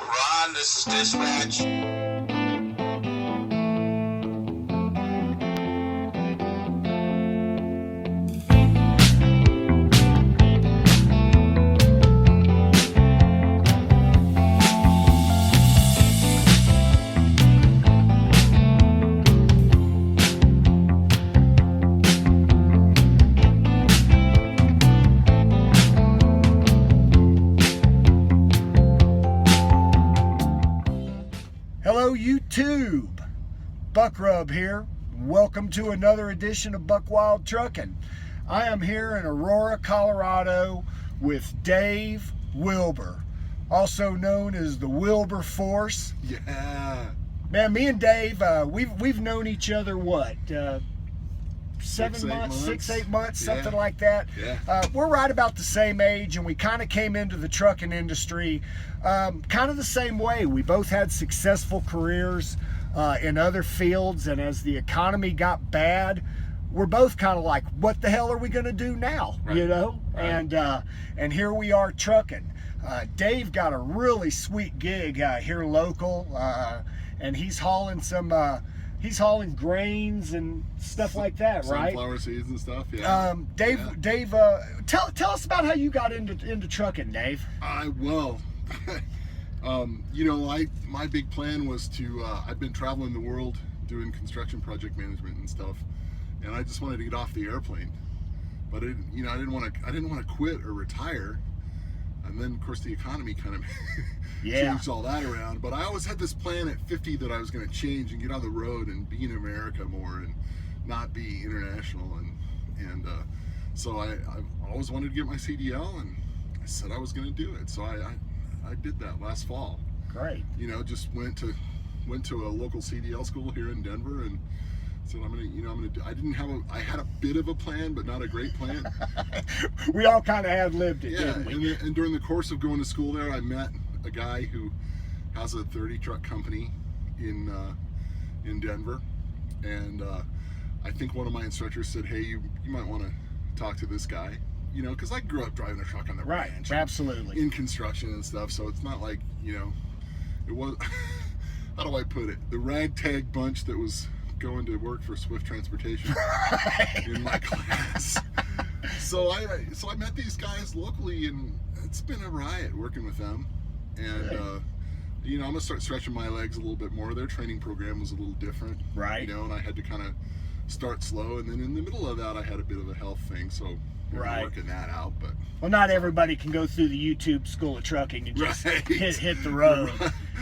Ron, this is dispatch. Hello YouTube, Buck here. Welcome to another edition of BukWildTrucking. I am here in Aurora, Colorado with Dave Wilber, also known as the Wilber Force. Yeah. Man, me and Dave, we've known each other what? 7 months, 6, 8 months, something like that. Yeah. We're right about the same age, and we kind of came into the trucking industry kind of the same way. We both had successful careers in other fields, and as the economy got bad, we're both kind of like, what the hell are we going to do now? Right. You know? Right. And here we are trucking. Dave got a really sweet gig here local, and he's hauling he's hauling grains and stuff like that, right? Sunflower seeds and stuff. Yeah. Dave, Yeah. tell us about how you got into trucking, Dave. My big plan was to. I've been traveling the world doing construction project management and stuff, and I just wanted to get off the airplane, but I didn't want to quit or retire. And then, of course, the economy kind of changed all that around. But I always had this plan at 50 that I was going to change and get on the road and be in America more and not be international. So I always wanted to get my CDL, and I said I was going to do it. So I did that last fall. Great. Just went to a local CDL school here in Denver and said I had a bit of a plan, but not a great plan. We all kind of had lived it, didn't we? And during the course of going to school there, I met a guy who has a 30 truck company in Denver, and I think one of my instructors said, "Hey, you might want to talk to this guy," because I grew up driving a truck on the ranch, absolutely, in construction and stuff. So it's not like it was. How do I put it? The ragtag bunch that was going to work for Swift Transportation in my class. So I met these guys locally, and it's been a riot working with them. And I'm gonna start stretching my legs a little bit more. Their training program was a little different, right? And I had to kind of start slow. And then in the middle of that, I had a bit of a health thing, so we're working that out. But not everybody can go through the YouTube School of Trucking and just hit the road.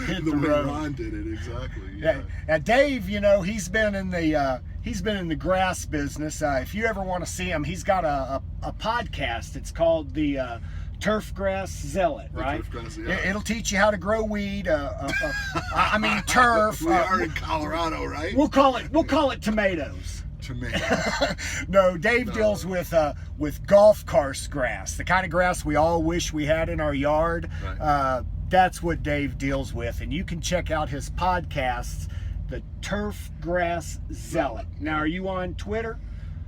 Hit the road. Ron did it exactly. Yeah. Now Dave, he's been in the grass business. If you ever want to see him, he's got a podcast. It's called the Turf Grass Zealot, right? Turf Grass, yeah. It'll teach you how to grow weed. I mean turf. We are in Colorado, right? We'll call it tomatoes. No, Dave deals with golf course grass, the kind of grass we all wish we had in our yard. Right. That's what Dave deals with, and you can check out his podcasts, the Turf Grass Zealot. Now, are you on Twitter?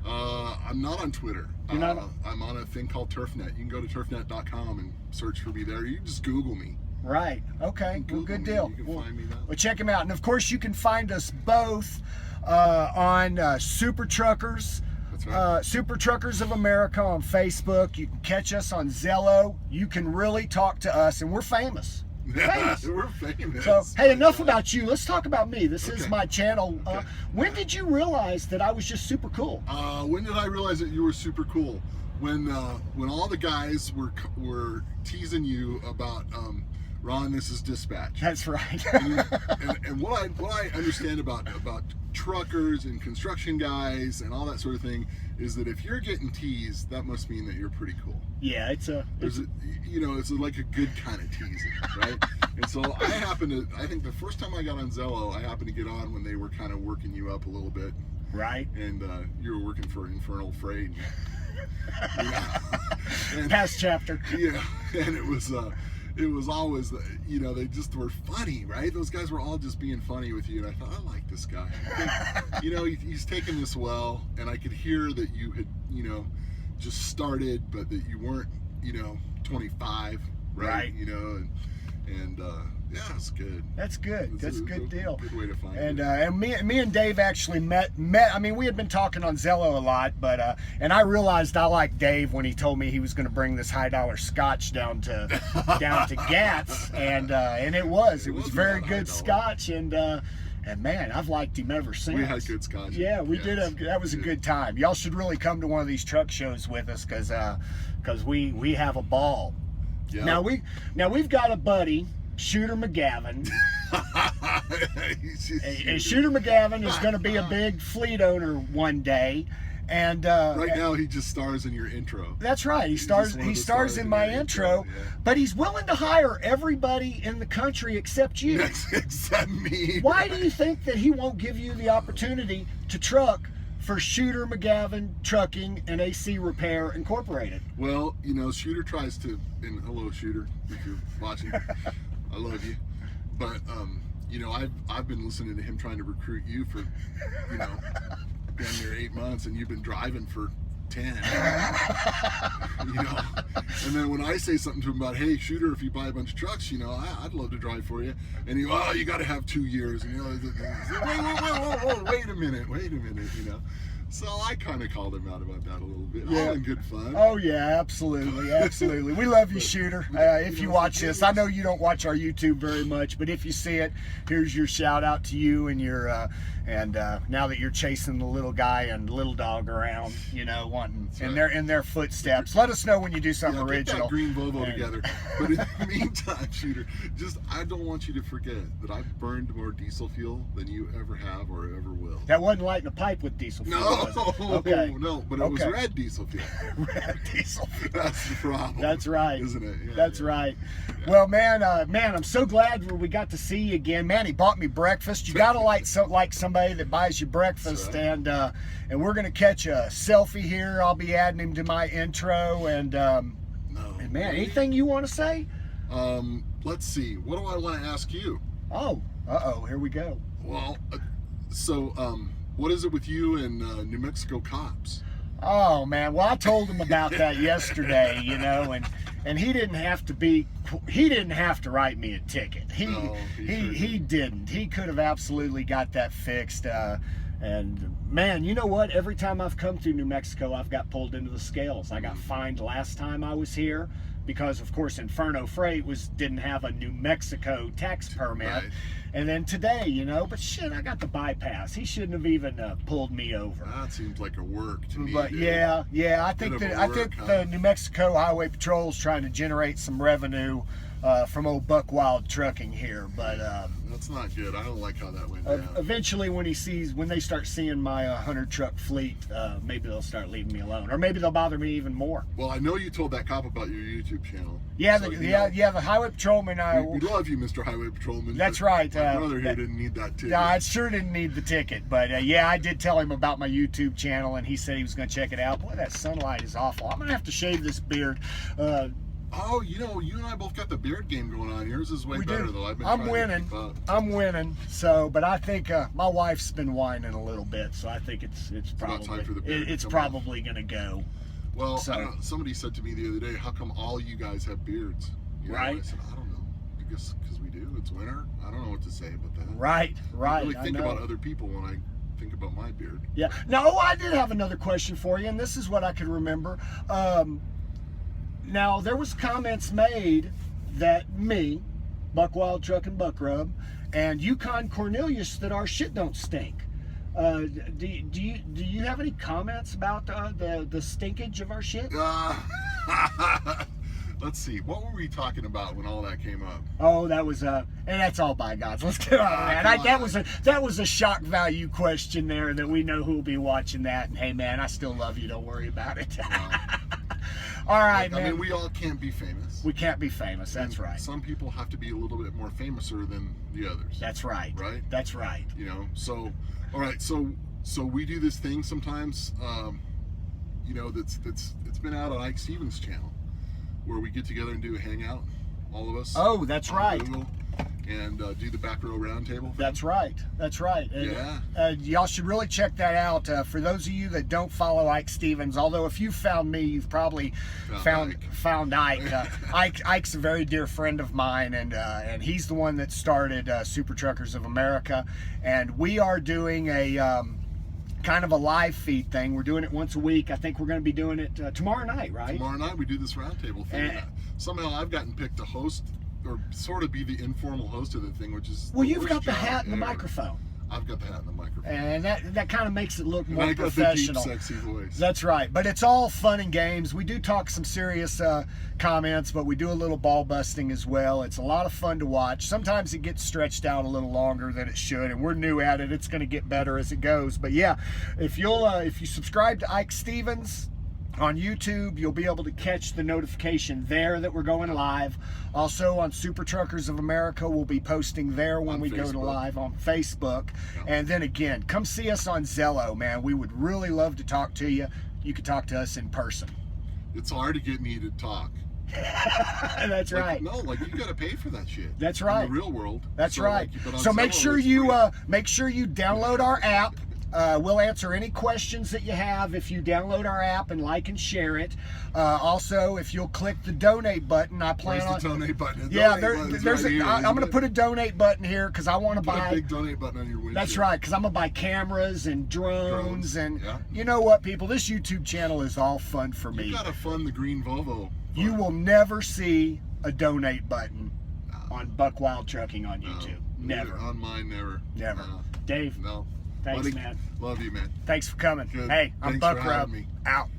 I'm not on Twitter. You're not? I'm on a thing called TurfNet. You can go to turfnet.com and search for me there. You can just Google me. Right. Okay. Well, good deal. You can find me that way. Well, check him out, and of course, you can find us both on Super Truckers. That's right. Super Truckers of America on Facebook. You can catch us on Zello. You can really talk to us, and we're famous. We're famous. So, hey, enough about you. Let's talk about me. This is Okay. my channel. Okay. When did you realize that I was just super cool? When did I realize that you were super cool? When all the guys were teasing you about Ron, this is dispatch. That's right. and what I understand about truckers and construction guys and all that sort of thing is that if you're getting teased, that must mean that you're pretty cool. Yeah, it's like a good kind of teasing, right? And so I think the first time I got on Zello, I happened to get on when they were kind of working you up a little bit. Right. And you were working for Infernal Freight. Past chapter. Yeah, and it was always, they just were funny, right? Those guys were all just being funny with you, and I thought, I like this guy. I think, he's taking this well, and I could hear that you had, just started, but that you weren't, 25, right? And yeah, it's good. That's good. That's a good deal. Good way to find and it. And me and Dave actually met. I mean, we had been talking on Zello a lot, but and I realized I liked Dave when he told me he was going to bring this high dollar scotch down to Gats, and it was very good scotch, and man, I've liked him ever since. We had good scotch. Yeah, we did. That was a good time. Y'all should really come to one of these truck shows with us, because we have a ball. Yeah. Now we've got a buddy, Shooter McGavin. And Shooter McGavin is going to be a big fleet owner one day, and right now he just stars in your intro. That's right. He stars in my intro, yeah. But he's willing to hire everybody in the country except you. Except me. Why do you think that he won't give you the opportunity to truck for Shooter McGavin Trucking and AC Repair Incorporated? Well, you know, Shooter tries to, and hello Shooter, if you're watching, I love you. But you know, I've been listening to him trying to recruit you for, you know, damn near 8 months, and you've been driving for 10. You know, and then when I say something to him about, hey Shooter, if you buy a bunch of trucks, you know, I'd love to drive for you, and you got to have 2 years, and you know, wait a minute, you know. So I kind of called him out about that a little bit. Yeah. All in good fun. Oh yeah, absolutely. We love you, Shooter. If you watch this, I know you don't watch our YouTube very much, but if you see it, here's your shout out to you and your now that you're chasing the little guy and little dog around, you know, wanting in their footsteps. Let us know when you do something original. Get that green Volvo together. But in the meantime, Shooter, I don't want you to forget that I've burned more diesel fuel than you ever have or ever will. That wasn't lighting a pipe with diesel fuel. No. Okay. No, but it was red diesel fuel. Red diesel fuel. That's the problem. That's right. Isn't it? Yeah, That's right. Yeah. Well, man, I'm so glad we got to see you again. Man, he bought me breakfast. You gotta like somebody that buys you breakfast, right. And we're gonna catch a selfie here. I'll be adding him to my intro, and man, anything you want to say? Let's see. What do I want to ask you? Oh, here we go. Well, what is it with you and New Mexico cops? Oh man, well I told him about that yesterday, you know, and he didn't have to write me a ticket. He didn't. He could have absolutely got that fixed. And man, you know what? Every time I've come through New Mexico, I've got pulled into the scales. I got fined last time I was here because, of course, Inferno Freight didn't have a New Mexico tax permit. Right. And then today, you know, but shit, I got the bypass. He shouldn't have even pulled me over. That seems like a work to me. But dude. yeah, I think the New Mexico Highway Patrol is trying to generate some revenue from old BukWildTrucking here, but that's not good. I don't like how that went down. Eventually, when they start seeing my 100 truck fleet, maybe they'll start leaving me alone, or maybe they'll bother me even more. Well, I know you told that cop about your YouTube channel. Yeah, the Highway Patrolman. We love you, Mr. Highway Patrolman. That's right. My brother here didn't need that ticket. No, I sure didn't need the ticket, but yeah, I did tell him about my YouTube channel, and he said he was going to check it out. Boy, that sunlight is awful. I'm going to have to shave this beard. Oh, you know, you and I both got the beard game going on. Yours is way better, though. I'm winning. So, but I think my wife's been whining a little bit, so I think it's probably going to go. Well, somebody said to me the other day, "How come all you guys have beards?" You know, right. I said, "I don't know. I guess because we do. It's winter. I don't know what to say about that." Right. I really think about other people when I think about my beard. Yeah. No, I did have another question for you, and this is what I could remember. Now, there was comments made that me, BukWildTrucking Buck Rub, and Yukon Cornelius that our shit don't stink. Do you have any comments about the stinkage of our shit? Let's see. What were we talking about when all that came up? Oh, that was and that's all bygones. Let's get on that. That was a shock value question there that we know who will be watching that. And hey, man, I still love you. Don't worry about it. All right, man. I mean, we all can't be famous. We can't be famous. That's right. Some people have to be a little bit more famouser than the others. That's right. Right? That's right. You know, so, all right, so we do this thing sometimes, you know, it's been out on Ike Stevens' channel, where we get together and do a hangout, all of us. Oh, that's right. Google, and do the back row roundtable. That's right. That's right. Yeah. Y'all should really check that out. For those of you that don't follow Ike Stevens, although if you found me, you've probably found Ike. Ike's a very dear friend of mine, and he's the one that started Super Truckers of America. And we are doing a kind of a live feed thing. We're doing it once a week. I think we're going to be doing it tomorrow night, right? Tomorrow night we do this roundtable thing. Somehow I've gotten picked to host, or sort of be the informal host of the thing, which is well, you've got the hat and the microphone. I've got the hat and the microphone. And that kind of makes it look more and I got professional. The deep, sexy voice. That's right. But it's all fun and games. We do talk some serious comments, but we do a little ball busting as well. It's a lot of fun to watch. Sometimes it gets stretched out a little longer than it should, and we're new at it. It's going to get better as it goes. But yeah, if you subscribe to Ike Stevens on YouTube, you'll be able to catch the notification there that we're going live. Also on Super Truckers of America, we'll be posting there when we go to live on Facebook. And then again, come see us on Zello, man. We would really love to talk to you. You can talk to us in person. It's hard to get me to talk. That's right. No, like you got to pay for that shit. That's right. In the real world. That's so, right. Like, so make sure you download our app. We'll answer any questions that you have if you download our app and like and share it. Also, if you'll click the donate button, I plan Where's the donate button? I'm going to put a donate button here because I want to buy a big donate button on your windshield. That's right, because I'm going to buy cameras and drones and you know what, people? This YouTube channel is all fun for me. You got to fund the green Volvo. You will never see a donate button on BukWildTrucking on YouTube. Never. On mine, never. Never. Dave. No. Thanks, Buddy, man. Love you, man. Thanks for coming. Good. Hey, I'm Thanks for Buck having Rub. me. Out.